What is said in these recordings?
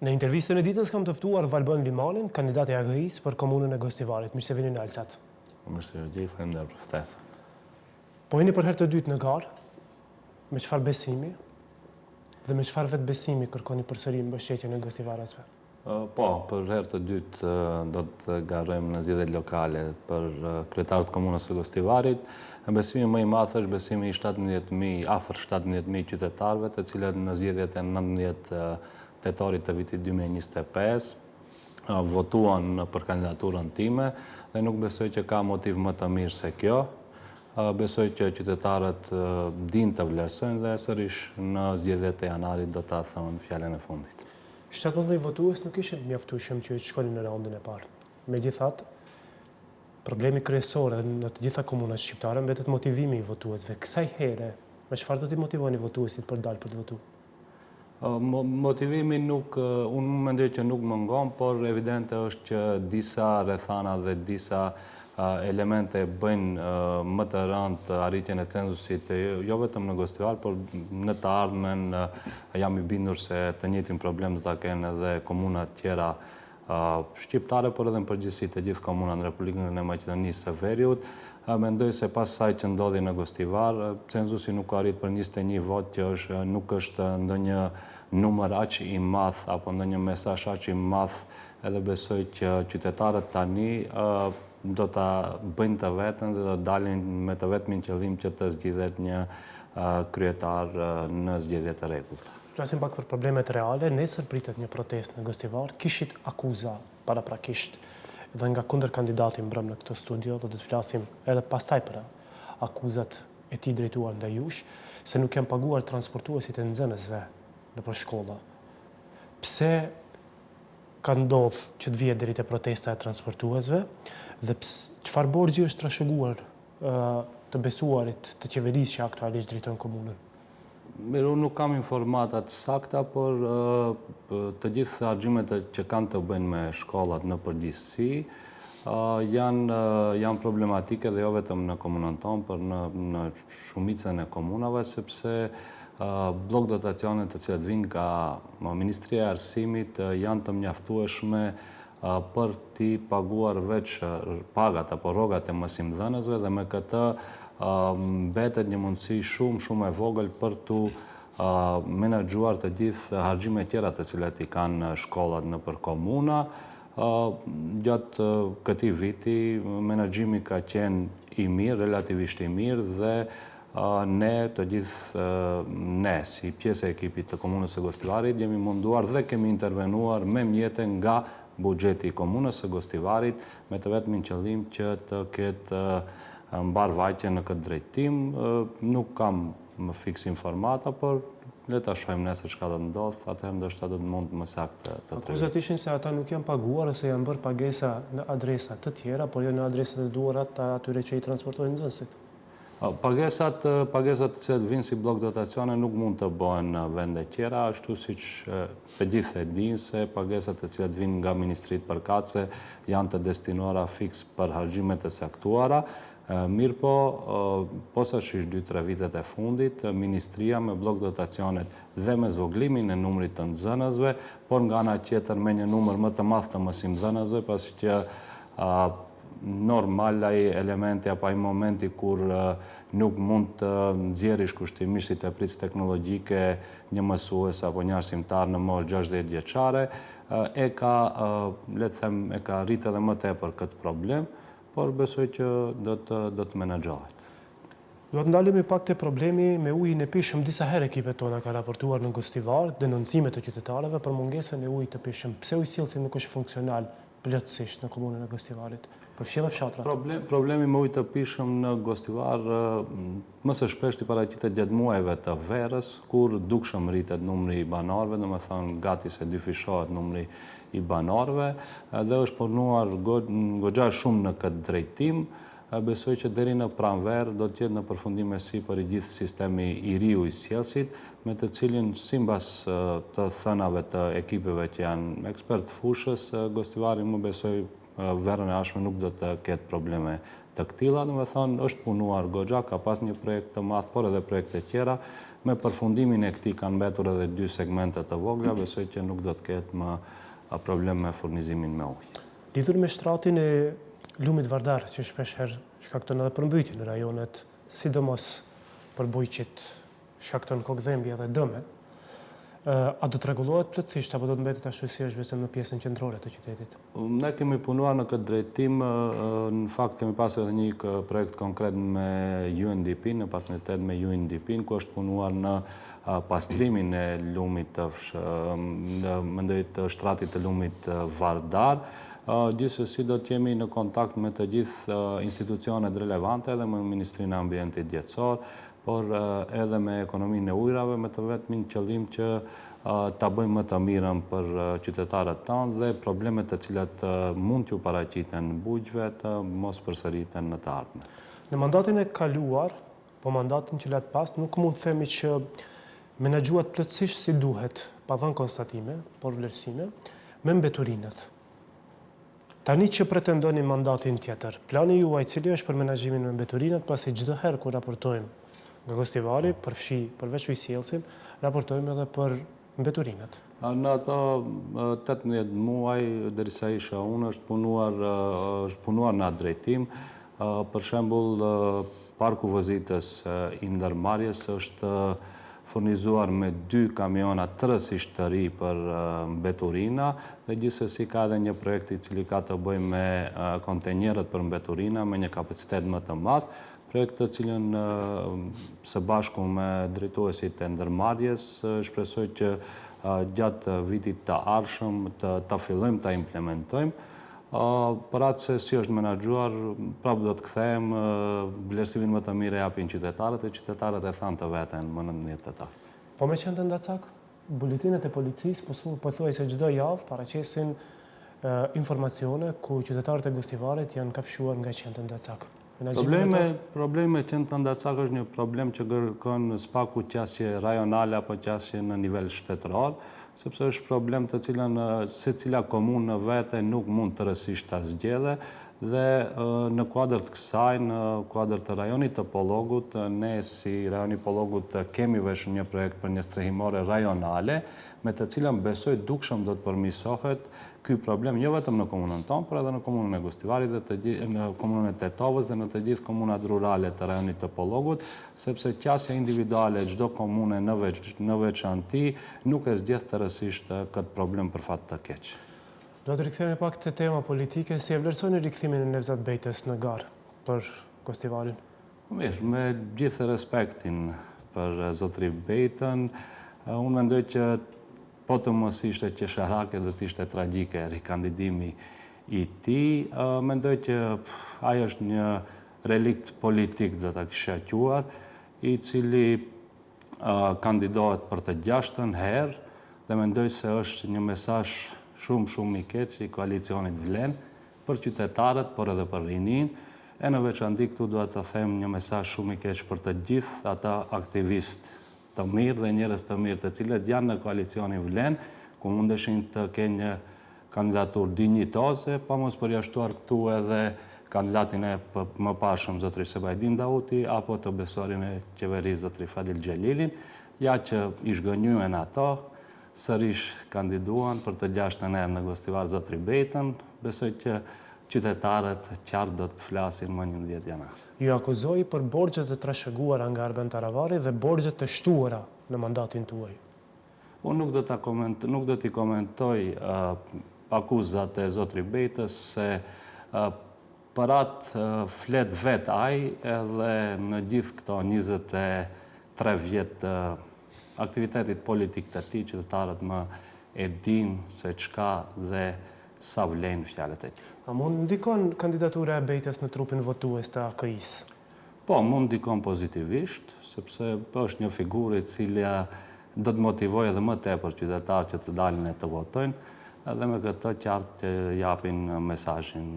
Në intervistën e ditës kam të ftuar Valbon Limanin, kandidat e AG-s për komunën e Gostivarit. Mirë se vini në Alsat. Mirë se gjej, faleminderit për ftesën. Po jeni për herë të dytë në garë, me çfarë besimi dhe me çfarë vetë besimi kërkoni përsëri mbështetjen e gostivarasve? Po, për herë të dytë do të garojmë në zgjedhjet lokale për kryetarët e komunës së Gostivarit. Besimi më i madh është besimi i 17.000, afër 17.000 qytetarëve, të cilët në zgjedhjet e 19 tetorit të vitit 2025 votuan për kandidaturën time dhe nuk besoj që ka motiv më të mirë se kjo. Besoj që qytetarët din të vlerësojnë dhe sërish në zgjedhjet e janarit do ta thënë fjalën e fundit. 17 votues nuk ishin mjaftueshëm që të shkonin në raundin e parë. Megjithatë, problemi kryesor në të gjitha komunat shqiptare mbetet motivimi i votuesve. Kësaj here, me çfarë do t'i motivoni votuesit për dalë për të votuar? Motivimi unë mendoj që nuk mungon, por evidente është që disa rrethana dhe disa elemente bëjnë më të rëndë arritjen e censusit, jo vetëm në Gostivar, por në të ardhmen jam i bindur se të njëjtin problem do ta kenë edhe komunat tjera shqiptare, por edhe në përgjithësi të gjithë komunat në Republikën e Maqedonisë së Veriut. Mendoj se pas asaj që ndodhi në Gostivar, censusi nuk arrit për 21 vot, që nuk është ndonjë numër aq i madh apo ndonjë mesazh aq i madh, edhe besoj që qytetarët tani do ta bëjnë të vetën dhe do dalin me të vetmin qëllim që të zgjidhet një kryetar në zgjedhjet e rregullt. Flasim pak për problemet reale. Nesër pritet një protestë në Gostivar. Kishit akuza paraprakisht dhe nga kundër kandidati mbrëm në këtë studio, do të flasim edhe pastaj për akuzat e tij drejtuar ndaj jush, se nuk janë paguar transportuesit e nxënësve nëpër shkolla. Pse ka ndodhur që të vihet deri te protesta e transportuesve dhe çfarë borxhi është trashëguar të besuarit të qeverisë që aktualisht drejton komunën? Mirë, unë nuk kam informatat sakta, por të gjithë argjimet që kanë të bëjnë me shkollat në përgjithësi janë problematike dhe jo vetëm në komunën tonë, por në shumicën e komunave, sepse blok dotacionet të cilat vijnë nga Ministria e Arsimit janë të mjaftueshme për t'i paguar veç pagat apo rrogat e mësimdhënësve dhe me këtë mbetet një mundësi shumë e vogël për t'u menaxhuar të gjithë harxhimet tjera të cilat i kanë shkollat nëpër komuna. Gjatë këtij viti menaxhimi ka qenë i mirë, relativisht i mirë, dhe ne të gjithë ne si pjesë e ekipit të komunës së Gostivarit jemi munduar dhe kemi intervenuar me mjete nga buxheti i komunës së Gostivarit me të vetmin qëllim që të ketë mbarvajtje në këtë drejtim. Nuk kam më fiks informata, por le ta shohim nesër çka do të ndodh, atëherë ndoshta do të mund më saktë të tregoj. Akuzat ishin se ata nuk janë paguar ose janë bërë pagesa në adresa të tjera, por jo në adresat e duara të atyre që i transportojnë nxënësit. Pagesat të cilat vinë si blok dotacione nuk mund të bëhen në vende tjera, ashtu siç të gjithë e dinë se pagesat të cilat vinë nga ministritë përkatëse janë të destinuara fiks për harxhimet e saktuara. Mirë po, posaçërisht 2-3 vitet e fundit, Ministria me blok dotacionet dhe me zvogëlimin e numrit të nxënësve, por nga ana tjetër me një numër më të madh të mësimdhënësve, pasi që normal ai elementi apo ai momenti kur nuk mund të nxjerrësh kushtimisht si teprisë teknologjike një mësues apo një arsimtar në moshë 60 vjeçare, e ka rritë edhe më tepër këtë problem, por besoj që do të menaxhohet. Do të ndalemi pak te problemi me ujin e pishëm. Disa herë ekipet tona ka raportuar në Gostivar denoncime të qytetarëve për mungesën e ujit të pishëm. Pse ujësillësi nuk është funksional plotësisht në komunën e Gostivarit? Përfshirë fshatrat. Problemi me ujë të pishëm në Gostivar më së shpeshti paraqitet gjatë muajve të verës, kur dukshëm rritet numri i banorëve, domethënë gati se dyfishohet numri i banorëve, dhe është punuar goxha shumë në këtë drejtim. Besoj që deri në pranverë do të jetë në përfundim sipër i gjithë sistemi i ri ujësjellësit, me të cilin simbas të thënave të ekipeve që janë ekspert fushës, Gostivari më besoj verën e ardhshme nuk do të ketë probleme të këtilla, domethënë është punuar goxha, ka pas një projekt të madh, por edhe projekte tjera. Me përfundimin e këtij kanë mbetur edhe 2 segmente të vogla, besoj që nuk do të ketë më problem me furnizimin me ujë. Lidhur me shtratin e lumit Vardar, që shpeshherë shkakton edhe përmbytje në rajonet, sidomos për bujqit shkakton kokdhembje dhe dëme, a do të rregullohet plotësisht apo do të mbetet ashtu si është vetëm në pjesën qendrore të qytetit? Ne kemi punuar në këtë drejtim, në fakt kemi pasur edhe një projekt konkret me UNDP, në partneritet me UNDP, ku është punuar në pastrimin e lumit të shtratit të lumit Vardar. Gjithsesi do të jemi në kontakt me të gjithë institucionet relevante edhe me Ministrinë e Ambientit Dietësor, por edhe me ekonominë e ujrave, me të vetmin qëllim që ta bëjmë më të mirën për qytetarët tanë dhe problemet të cilat mund t'ju paraqiten bujqve të mos përsëriten në të ardhmen. Në mandatin e kaluar, po mandatin që letë pas, nuk mund të themi që menaxhuat plotësisht si duhet, pa dhënë konstatime, por vlerësime, me mbeturinat. Tani që pretendoni mandatin tjetër, plani juaj cili është për menaxhimin me mbeturinat, pasi çdo herë kur raportojmë nga Gostivari, përveç ujësjellësin, raportojmë edhe për mbeturinat. Në ato 18 muaj, derisa isha unë, është punuar në atë drejtim. Për shembull, parku vozitës i ndërmarrjes është furnizuar me 2 kamiona tërësisht të ri për mbeturina dhe gjithsesi ka edhe një projekt i cili ka të bëjë me kontenjerët për mbeturina me një kapacitet më të madh. Projekt të cilën së bashku me drejtuesit e ndërmarrjes shpresoj që gjatë vitit të ardhshëm ta fillojmë ta implementojmë. Për atë se si është menaxhuar, prapë do të kthehem, vlerësimin më të mirë e japin qytetarët e qytetarët e thanë të veten më 19 tetar. Po me qenë të ndacak, buletinet e policisë pothuajse çdo javë paraqesin informacione ku qytetarët e Gostivarit janë kafshuar nga qendra e ndacak. Problemi me qendrën të ndacak është një problem që kërkon spaku qasje rajonale apo qasje në nivel shtetëror, sepse është problem të cilën secila komunë në vete nuk mund tërësisht ta zgjedhë dhe në kuadër të kësaj, në kuadër të rajonit të Pollogut, ne si rajoni Pollogut kemi vesh një projekt për një strehimore rajonale, me të cilën besoj dukshëm do të përmirësohet ky problem jo vetëm në komunën tonë, por edhe në komunën e Gostivarit dhe në komunën e Tetovës dhe në të gjithë komunat rurale të rajonit të Pollogut, sepse qasja individuale çdo komune në veçanti nuk e zgjedh tërësisht këtë problem për fat të keq. Do të rikthehemi pak te tema politike, si e vlerësoni rikthimin e Nevzat Bejtës në garë për Gostivarin? Mirë, me gjithë respektin për zotri Bejtën, unë mendoj që po të mos ishte qesharake dhe të ishte tragjike rikandidimi i tij, mendoj që ai është një relikt politik do ta kisha quar, i cili kandidohet për të 6-ën herë dhe mendoj se është një mesazh shumë i keq i koalicionit Vlen për qytetarët, por edhe për rinin. E në veçanti këtu dua të them një mesazh shumë i keq për të gjithë ata aktivistë të mirë dhe njerëz të mirë të cilët janë në koalicionin Vlen, ku mundeshin të kenë një kandidaturë dinjitoze, pa mos përjashtuar këtu edhe kandidatin e më pashëm zotri Sebajdin Dauti apo të besorin e qeverisë zotri Fadil Xhelilin, ja që i zhgënjyen ato, sërish kandiduan për të 6-ën herë në Gostivar zotri Bejtën, besoj që qytetarët qartë do të flasin më 11 janar. Ju akuzoi për borxhet të trashëguara nga Arben Taravari dhe borxhet të shtuara në mandatin tuaj. Unë nuk do t'i komentoj akuzat e zotri Bejtës se për atë flet vet ai edhe në gjithë këto 23 vjet aktivitetit politik të tij, qytetarët më e dinë se çka dhe sa vlen fjalët e tij. A mund ndikon kandidatura e Bejtës në trupin votues të AKI-s? Po, mund ndikon pozitivisht, sepse është një figurë e cila do të motivojë edhe më tepër qytetarët që të dalin e të votojnë, edhe me këtë qartë të japin mesazhin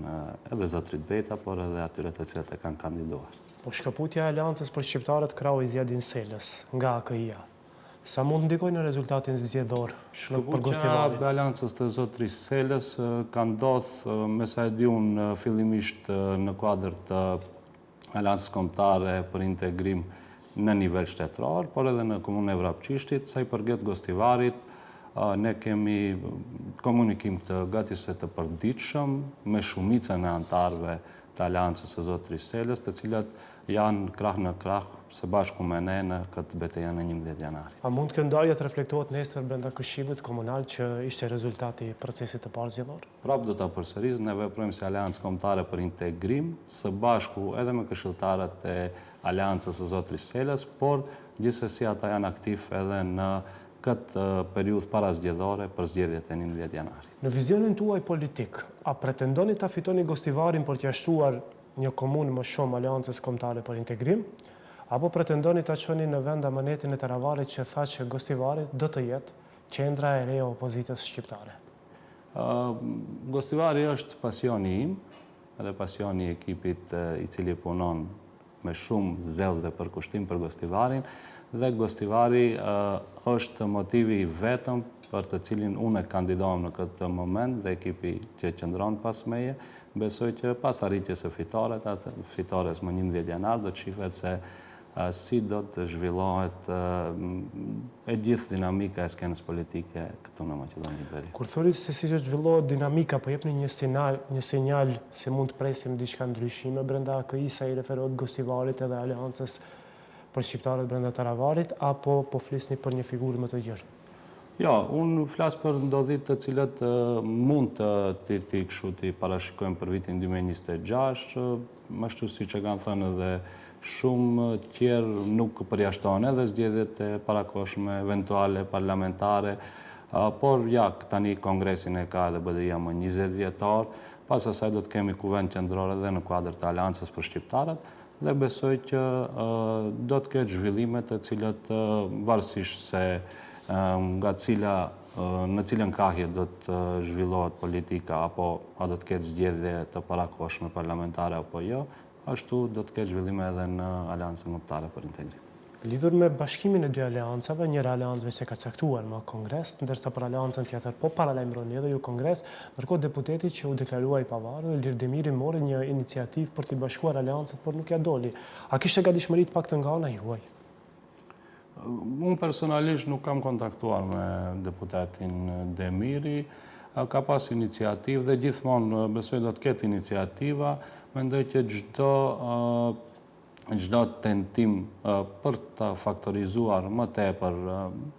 edhe zotrit Bejta, por edhe atyre të cilët e kanë kandiduar. Po shkëputja e Aleancës për shqiptarët krau i Zjadin Selës nga AKI-ja. Sa mund ndikojnë në rezultatin zgjedhor për Shkëpuqja Gostivarin? e Aleancës të Zotërisë Selës ka ndodhur, me sa e di unë, fillimisht në kuadër të Aleancës Kombëtare për Integrim në nivel shtetëror, por edhe në komunën e Vrapçishtit. Sa i përket Gostivarit, ne kemi komunikim të gatise të përditshëm me shumicën e antarëve të Aleancës së Zotërisë Selës, të cilat janë krah në krah së bashku me ne në këtë betejën e 11 janarit. A mund kjo ndarje të reflektohet nesër brenda Këshillit Komunal që ishte rezultati i procesit të parë zgjedhor? Prapë do ta përsëris, ne veprojmë si Aleancë Kombëtare për Integrim, së bashku edhe me këshilltarët e Aleancës së Zotërisë Selës, por gjithsesi ata janë aktiv edhe në këtë periudhë parazgjedhore për zgjedhjet e 11 janarit. Në vizionin tuaj politik, a pretendoni ta fitoni Gostivarin për t'ia shtuar një komunë më shumë Aleancës Kombëtare për Integrim, apo pretendoni ta çoni në vend amanetin e Taravarit që tha që Gostivari do të jetë qendra e re e opozitës shqiptare? Gostivari është pasioni im, edhe pasioni i ekipit i cili punon me shumë zell dhe përkushtim për Gostivarin, dhe Gostivari është motivi vetëm për të cilin unë e kandidohem në këtë moment dhe ekipi që qëndron pas meje. Besoj që pas arritjes së fitores më 11 janar do të shihet se si do të zhvillohet e gjithë dinamika e skenës politike këtu në Maqedoninë e Veriut. Kur thoni se si që zhvillohet dinamika, po jepni një sinjal se mund të presim diçka ndryshime brenda AKI sa i referohet Gostivarit edhe Aleancës për shqiptarët brenda Taravarit, apo po flisni për një figurë më të gjerë? Jo, unë flas për ndodhit të cilat mund të t'i parashikojmë për vitin 2026, më ashtu si që kanë thënë edhe shumë tjerë nuk përjashtohen edhe zgjedhjet e parakohshme, eventuale parlamentare, por ja, tani Kongresin e ka edhe BDI-ja më 20 dhjetor, pas asaj do të kemi kuvend qendror edhe në kuadër të Aleancës për shqiptarët, dhe besoj që do të ketë zhvillime të cilat varësisht se nga në cilën krahje do të zhvillohet politika, apo a do të ketë zgjedhje të parakohshme parlamentare apo jo, ashtu do të ketë zhvillime edhe në Aleancën Kombëtare për Integrim. Lidhur me bashkimin e dy aleancave, njëra aleancëve se ka caktuar më Kongres, ndërsa për aleancën tjetër po paralajmëroni edhe ju Kongres, ndërkohë deputeti që u deklarua i pavarur, Ilir Demiri, mori një iniciativë për t'i bashkuar aleancët, por nuk ja doli. A kishte gatishmëri të paktën nga ana juaj? Unë personalisht nuk kam kontaktuar me deputetin Demiri, ka pas iniciativë dhe gjithmonë besoj do të ketë iniciativa. Mendoj që çdo tentim për të faktorizuar më tepër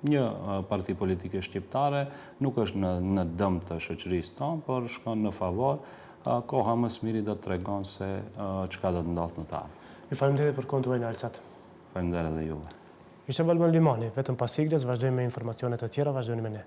një parti politike shqiptare nuk është në dëm të shoqërisë tonë, por shkon në favor. Koha më së miri do të tregon se çka do të ndodhë në të ardhmen. Ju faleminderit për kohën tuaj në Alsat. Faleminderit edhe juve. Ishte Valmon Limani, vetëm pas siglës vazhdojmë me informacione të tjera, vazhdojmë me ne.